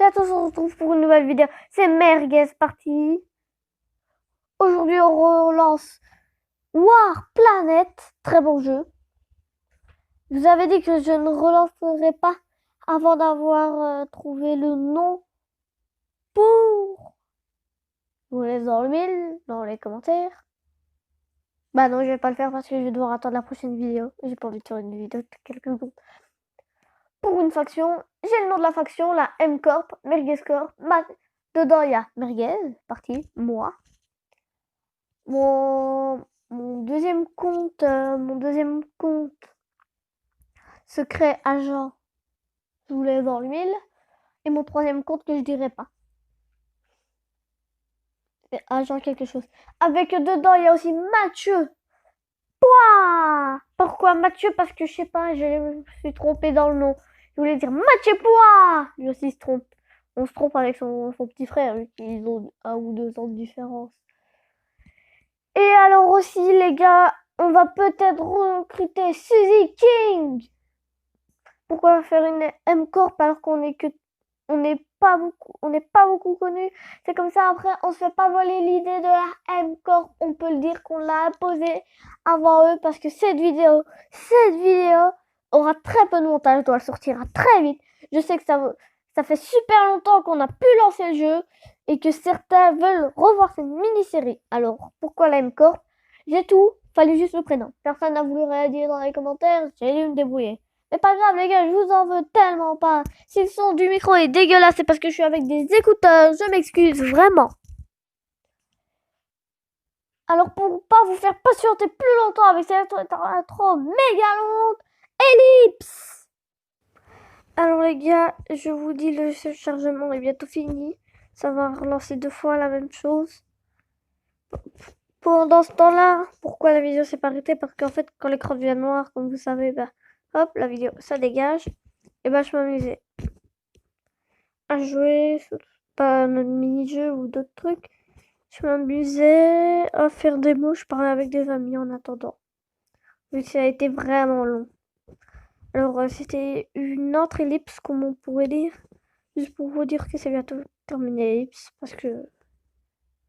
C'est à tous, on se retrouve pour une nouvelle vidéo. C'est Merguez parti. Aujourd'hui, on relance War Planet. Très bon jeu. Je vous avais dit que je ne relancerai pas avant d'avoir trouvé le nom pour. Je vous laisse dans le mille, dans les commentaires. Bah non, je vais pas le faire parce que je vais devoir attendre la prochaine vidéo. J'ai pas envie de faire une vidéo de quelques secondes. Pour une faction, j'ai le nom de la faction, la M-Corp, Merguez Corp. Dedans, il y a Merguez, parti, moi. Mon deuxième compte, secret agent, je vous laisse dans le mille. Et mon troisième compte que je dirai pas. C'est agent quelque chose. Avec dedans, il y a aussi Mathieu. Pouah! Pourquoi Mathieu? Parce que je sais pas, je me suis trompé dans le nom. Je voulais dire Mathieu Pouah! Lui aussi se trompe. On se trompe avec son petit frère, vu qu'ils ont 1 ou 2 ans de différence. Et alors aussi, les gars, on va peut-être recruter Suzy King. Pourquoi faire une M-Corp alors qu'on n'est pas beaucoup connu? C'est comme ça, après, on se fait pas voler l'idée de la M-Corp. On peut le dire qu'on l'a imposée avant eux parce que cette vidéo aura très peu de montage, doit sortira très vite. Je sais que ça fait super longtemps qu'on a pu lancer le jeu et que certains veulent revoir cette mini-série. Alors, pourquoi la M-Corp? J'ai tout, fallait juste le prénom. Personne n'a voulu réagir dans les commentaires, j'ai dû me débrouiller. Mais pas grave les gars, je vous en veux tellement pas. Si le son du micro est dégueulasse, c'est parce que je suis avec des écouteurs, je m'excuse vraiment. Alors pour pas vous faire patienter plus longtemps avec cette intro méga longue, Ellipse. Alors les gars, je vous dis, le chargement est bientôt fini. Ça va relancer 2 fois la même chose. Pendant ce temps-là, pourquoi la vidéo s'est pas arrêtée? Parce qu'en fait, quand l'écran devient noir, comme vous savez, bah, hop, la vidéo, ça dégage. Et bah, je m'amusais à jouer, pas notre mini-jeu ou d'autres trucs. Je m'amusais à faire des mots, je parlais avec des amis en attendant. Vu que ça a été vraiment long. Alors, c'était une autre ellipse, comme on pourrait dire. Juste pour vous dire que c'est bientôt terminé l'ellipse. Parce que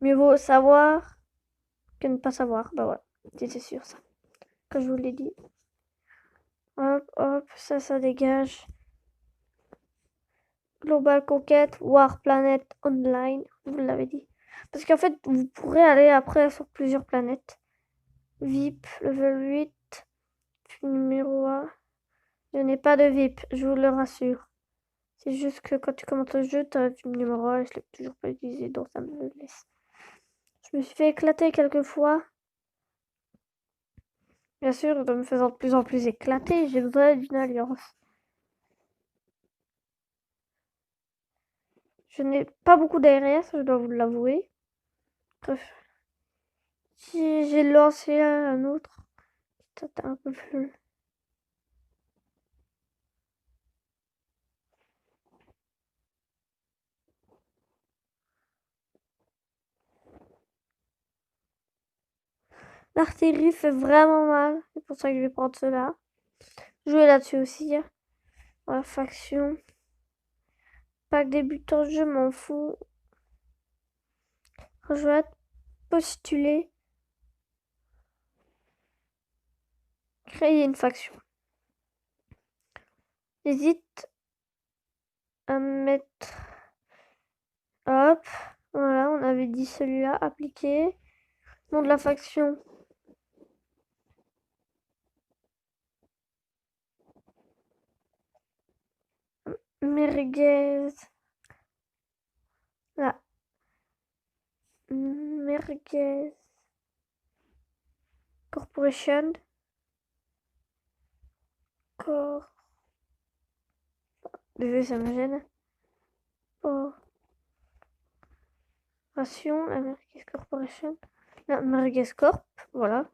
mieux vaut savoir que ne pas savoir. Bah voilà, c'était sûr ça. Comme je vous l'ai dit. Hop, hop, ça dégage. Global Conquête, War Planet Online, vous l'avez dit. Parce qu'en fait, vous pourrez aller après sur plusieurs planètes. VIP, level 8, numéro 1. Je n'ai pas de VIP, je vous le rassure. C'est juste que quand tu commences le jeu, tu as le numéro 1 et je l'ai toujours pas utilisé, donc ça me le laisse. Je me suis fait éclater quelques fois. Bien sûr, en me faisant de plus en plus éclater, j'ai besoin d'une alliance. Je n'ai pas beaucoup d'ARS, je dois vous l'avouer. Bref. Si j'ai lancé un autre, c'était un peu plus. L'artillerie fait vraiment mal, c'est pour ça que je vais prendre cela. Jouer là-dessus aussi. La faction. Pack débutant, je m'en fous. Je vais postuler. Créer une faction. J'hésite à mettre. Hop. Voilà, on avait dit celui-là. Appliquer. Nom de la faction. Merguez. Là. Merguez. Corporation. Désolé, ça me gêne. Corporation. La Merguez Corporation. La Merguez Corp. Voilà.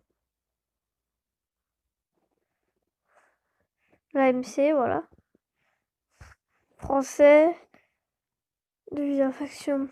L'AMC, voilà. Français. Division faction.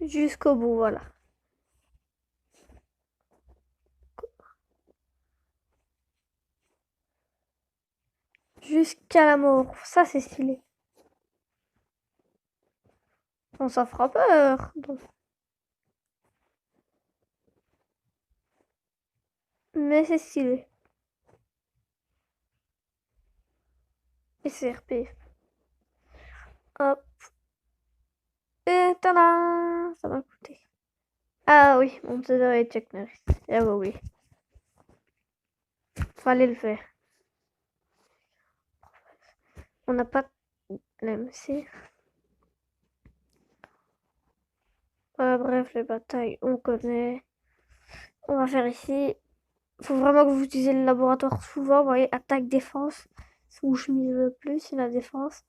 Jusqu'au bout, voilà. Jusqu'à la mort. Ça, c'est stylé. On s'en fera peur. Mais c'est stylé. Et c'est RP. Hop. Et tada! Ça m'a coûté. Ah oui, mon pseudo est Chuck Norris. J'avoue, oui. Fallait le faire. On n'a pas l'MC. Voilà, bref, les batailles, on connaît. On va faire ici. Faut vraiment que vous utilisez le laboratoire souvent. Vous voyez, attaque, défense. C'est où je mise le plus, c'est la défense.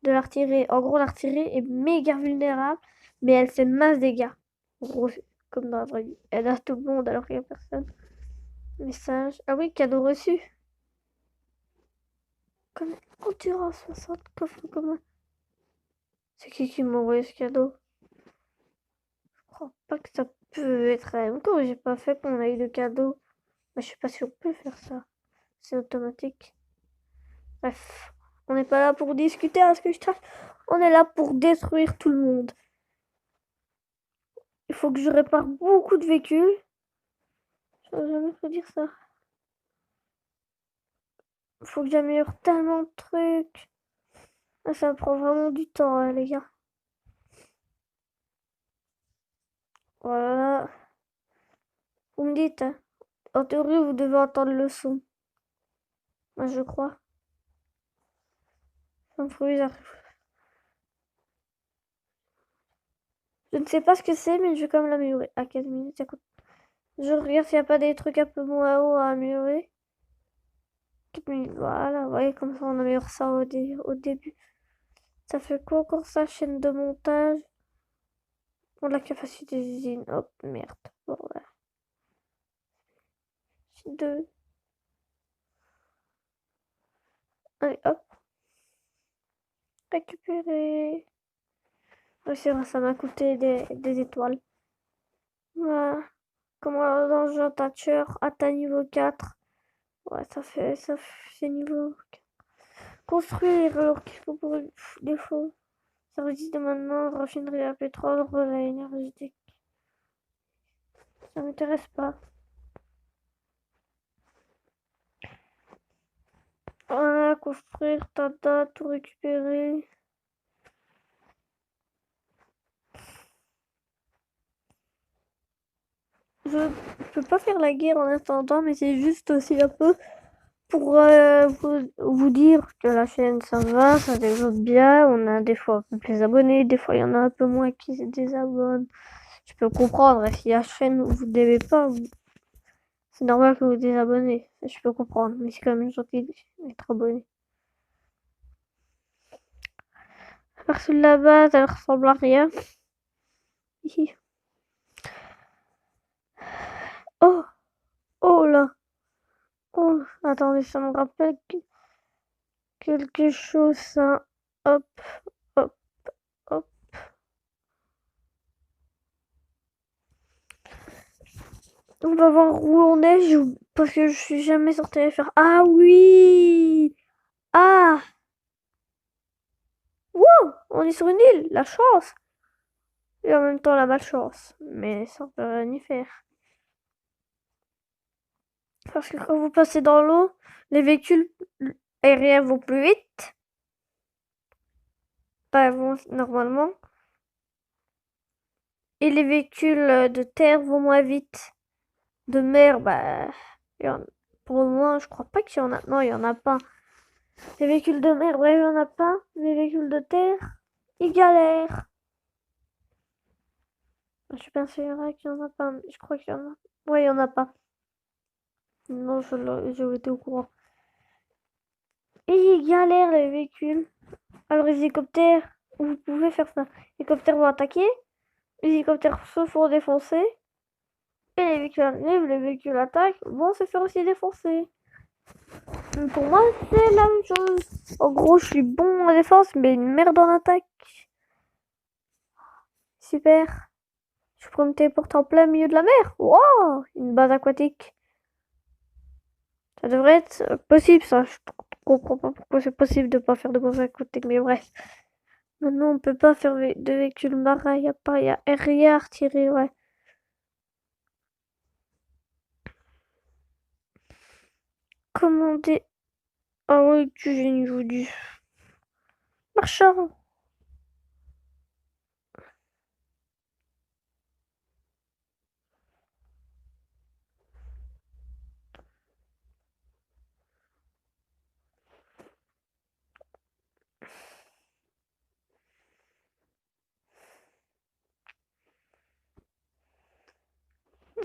De l'artillerie. En gros, l'artillerie est méga vulnérable, mais elle fait masse dégâts. En gros, comme dans la vraie vie. Elle a tout le monde alors qu'il n'y a personne. Message. Ah oui, cadeau reçu. Comme endurance 60 coffre commun. C'est qui m'a envoyé ce cadeau? Je crois pas que ça peut être à MCO. J'ai pas fait qu'on a eu de cadeau. Mais je sais pas si on peut faire ça. C'est automatique. Bref. On n'est pas là pour discuter à ce que je trace. On est là pour détruire tout le monde. Il faut que je répare beaucoup de véhicules. Je n'aurais jamais pu dire ça. Il faut que j'améliore tellement de trucs. Ah, ça me prend vraiment du temps, hein, les gars. Voilà. Vous me dites, hein. En théorie, vous devez entendre le son. Moi, je crois. Ça me fait bizarre. Je ne sais pas ce que c'est, mais je vais quand même l'améliorer. À 15 minutes, ça coûte. Je regarde s'il n'y a pas des trucs un peu moins haut à améliorer. 4 minutes, voilà. Vous voyez, comme ça, on améliore ça au début. Ça fait quoi encore ça? Chaîne de montage. Pour la capacité d'usine. Hop, merde. Bon, voilà. 2. Allez, hop. Récupérer. Oui, c'est vrai, ça m'a coûté des étoiles. Voilà. Comment dans le jeu Thatcher, atteint niveau 4. Ouais, ça fait niveau 4. Construire alors qu'il faut pour des faux. Service de maintenant, raffinerie à pétrole, relais énergétique. Ça m'intéresse pas. Voilà, construire, tata, tout récupérer. Je peux pas faire la guerre en attendant, mais c'est juste aussi un peu pour vous dire que la chaîne ça va, ça développe bien. On a des fois un peu plus d'abonnés, des fois il y en a un peu moins qui se désabonnent. Je peux comprendre, si la chaîne vous ne devez pas, c'est normal que vous désabonnez. Je peux comprendre, mais c'est quand même gentil d'être abonné. Parce que là-bas, ça ne ressemble à rien. Oh, oh là. Oh, attendez, ça me rappelle quelque chose, ça. Hop, hop, hop. On va voir où on est, parce que je suis jamais sortie à faire. Ah oui! Ah! Wow! On est sur une île, la chance! Et en même temps la malchance. Mais ça on peut rien y faire. Parce que quand vous passez dans l'eau, les véhicules aériens vont plus vite. Pas vont normalement. Et les véhicules de terre vont moins vite. De mer, bah, pour le moment, je crois pas qu'il y en a. Non, il y en a pas. Les véhicules de mer, ouais, il y en a pas. Les véhicules de terre, ils galèrent. Je suis persuadée qu'il y en a pas. Je crois qu'il y en a. Ouais, il y en a pas. Non, j'ai été au courant. Et ils galèrent les véhicules. Alors les hélicoptères, vous pouvez faire ça. Les hélicoptères vont attaquer. Les hélicoptères se font défoncer. Et les véhicules arrivent, les véhicules attaquent, vont se faire aussi défoncer. Pour moi, c'est la même chose. En gros, je suis bon en défense, mais une merde en attaque. Super. Je pourrais me téléporter en plein milieu de la mer. Wow, une base aquatique. Ça devrait être possible, ça. Je comprends pas pourquoi c'est possible de pas faire de base aquatique, mais bref. Maintenant, on peut pas faire de véhicules marins. Il y a rien à retirer, ouais. Commander. Ah oui, du génie, je vous dis. Marchand.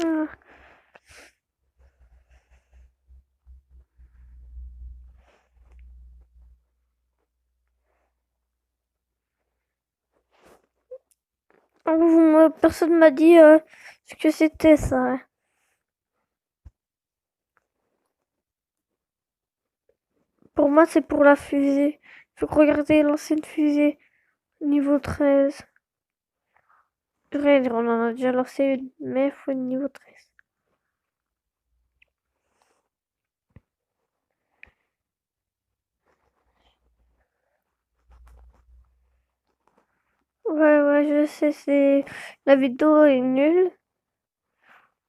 Ah. Personne m'a dit ce que c'était ça, hein. Pour moi, c'est pour la fusée. Faut regarder l'ancienne fusée, niveau 13. Vrai, on en a déjà lancé une, mais il faut une niveau 13. Ouais, je sais, la vidéo est nulle.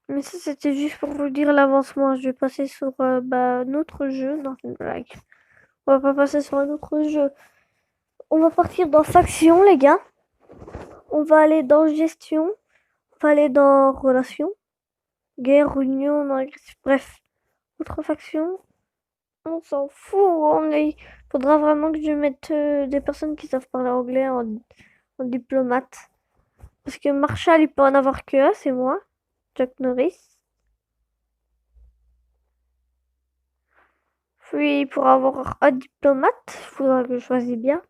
Mais ça, c'était juste pour vous dire l'avancement. Je vais passer sur notre jeu. Non, c'est une blague. On va pas passer sur un autre jeu. On va partir dans faction, les gars. On va aller dans gestion. On va aller dans relations. Guerre, union, non, bref. Autre faction. On s'en fout. Faudra vraiment que je mette des personnes qui savent parler anglais en diplomate. Parce que Marshall, il peut en avoir que un, c'est moi. Chuck Norris. Puis pour avoir un diplomate, il faudra que je choisisse bien.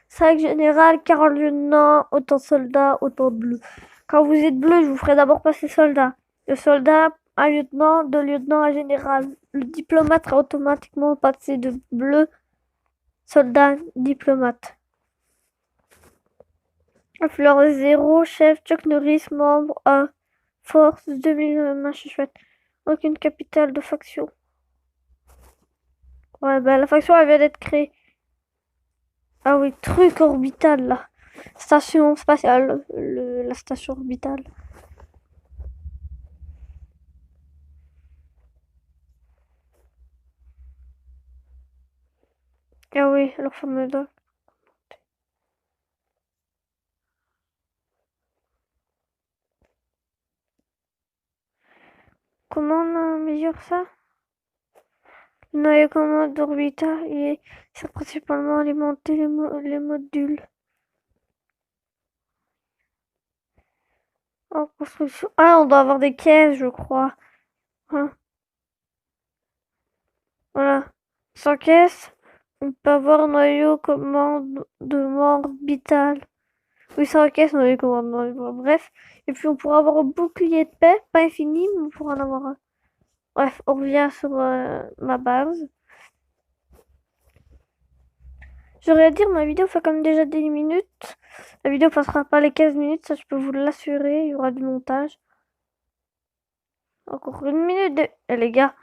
5 général, 40 lieutenants, autant soldats, autant bleu. Quand vous êtes bleu, je vous ferai d'abord passer soldat. Le soldat, un lieutenant, 2 lieutenants, un général. Le diplomate sera automatiquement passé de bleu, soldat, diplomate. Fleur 0, chef, Chuck Norris, membre 1. Force 2000, machin chouette. Aucune capitale de faction. Ouais, la faction elle vient d'être créée. Ah oui, truc orbital là. Station spatiale, la station orbitale. Ah oui, leur fameux doc. Comment on améliore ça? Le noyau commande orbital, il sert principalement à alimenter les modules en construction. Ah, on doit avoir des caisses, je crois. Hein, voilà. Sans caisse, on peut avoir un noyau commandement orbital. Oui, sans caisse, noyau commandement orbital. Bref. Et puis on pourra avoir un bouclier de paix, pas infini, mais on pourra en avoir un. Bref, on revient sur ma base. J'aurais à dire, ma vidéo fait comme déjà 10 minutes. La vidéo passera pas les 15 minutes, ça je peux vous l'assurer, il y aura du montage. Encore une minute de... Eh, les gars,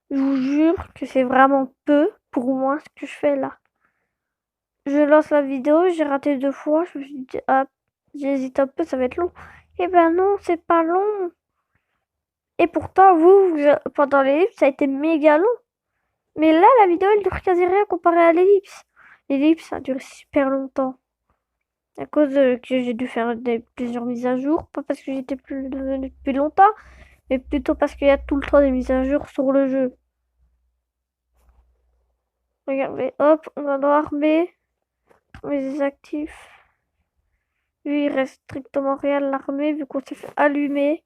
je vous jure que c'est vraiment peu pour moi ce que je fais là. Je lance la vidéo, j'ai raté 2 fois, je me suis dit, ah, j'hésite un peu, ça va être long. Eh ben non, c'est pas long. Et pourtant, pendant l'ellipse, ça a été méga long. Mais là, la vidéo, elle dure quasi rien comparé à l'ellipse. L'ellipse, ça a duré super longtemps. À cause que j'ai dû faire plusieurs mises à jour. Pas parce que j'étais plus devenu depuis longtemps, mais plutôt parce qu'il y a tout le temps des mises à jour sur le jeu. Regardez, hop, on va dans armée. Mes actifs. Lui, il reste strictement rien de l'armée vu qu'on s'est fait allumer.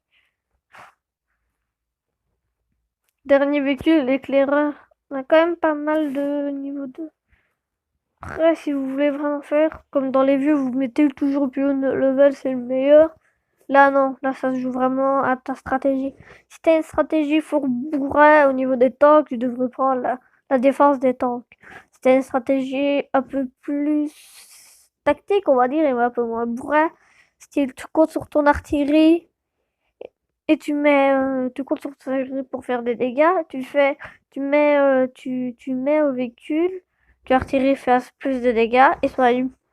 Dernier véhicule, l'éclaireur. On a quand même pas mal de niveau 2. Après, si vous voulez vraiment faire, comme dans les vieux, vous mettez toujours le plus haut level, c'est le meilleur. Là, non. Là, ça se joue vraiment à ta stratégie. Si t'as une stratégie fourre-bourrin au niveau des tanks, tu devrais prendre la défense des tanks. Si t'as une stratégie un peu plus tactique, on va dire, et un peu moins bourrin, Style, tu comptes sur ton artillerie et tu comptes sur ton artillerie pour faire des dégâts. Tu mets au véhicule que l'artillerie fasse plus de dégâts et soit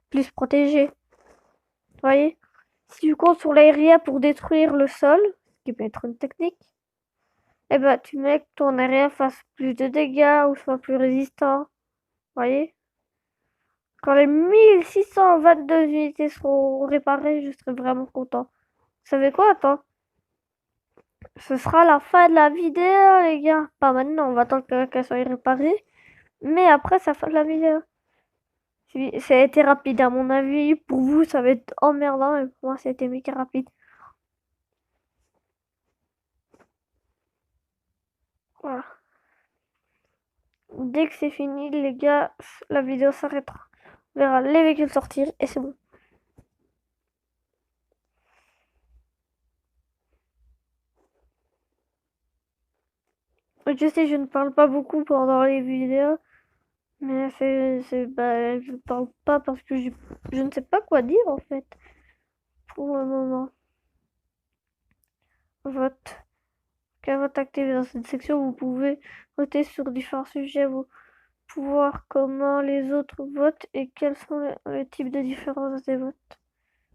plus protégé. Vous voyez? Si tu comptes sur l'aérien pour détruire le sol, ce qui peut être une technique, eh ben, tu mets que ton aérien fasse plus de dégâts ou soit plus résistant. Vous voyez? Quand les 1622 unités seront réparées, je serai vraiment content. Vous savez quoi? Attends. Ce sera la fin de la vidéo, les gars. Pas maintenant, on va attendre qu'elle soit réparée. Mais après, c'est la fin de la vidéo. Ça a été rapide à mon avis. Pour vous, ça va être emmerdant. Mais pour moi, ça a été méga rapide. Voilà. Dès que c'est fini, les gars, la vidéo s'arrêtera. On verra les véhicules sortir et c'est bon. Je sais, je ne parle pas beaucoup pendant les vidéos. Mais je parle pas parce que je ne sais pas quoi dire en fait. Pour le moment. Vote. Qu'un vote activé dans cette section, vous pouvez voter sur différents sujets, vous pouvez voir comment les autres votent et quels sont les types de différences des votes.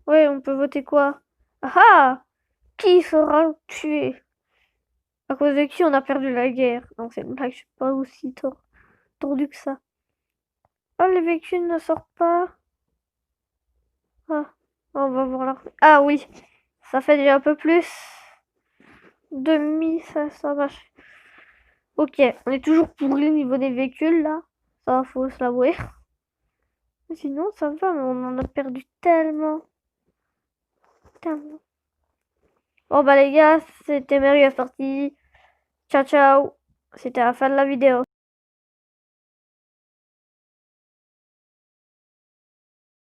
Oui, on peut voter quoi? Ah! Qui sera tué? À cause de qui on a perdu la guerre? Non, c'est une blague, je suis pas aussi tordu que ça. Ah, les véhicules ne sortent pas. Ah, on va voir là. Ah oui, ça fait déjà un peu plus. 2500 vaches. Ok, on est toujours pourri au niveau des véhicules là. Ça, faut se l'avouer. Sinon, ça va, mais on en a perdu tellement. Tellement. Bon bah les gars, c'était Mary partie. Ciao ciao. C'était la fin de la vidéo.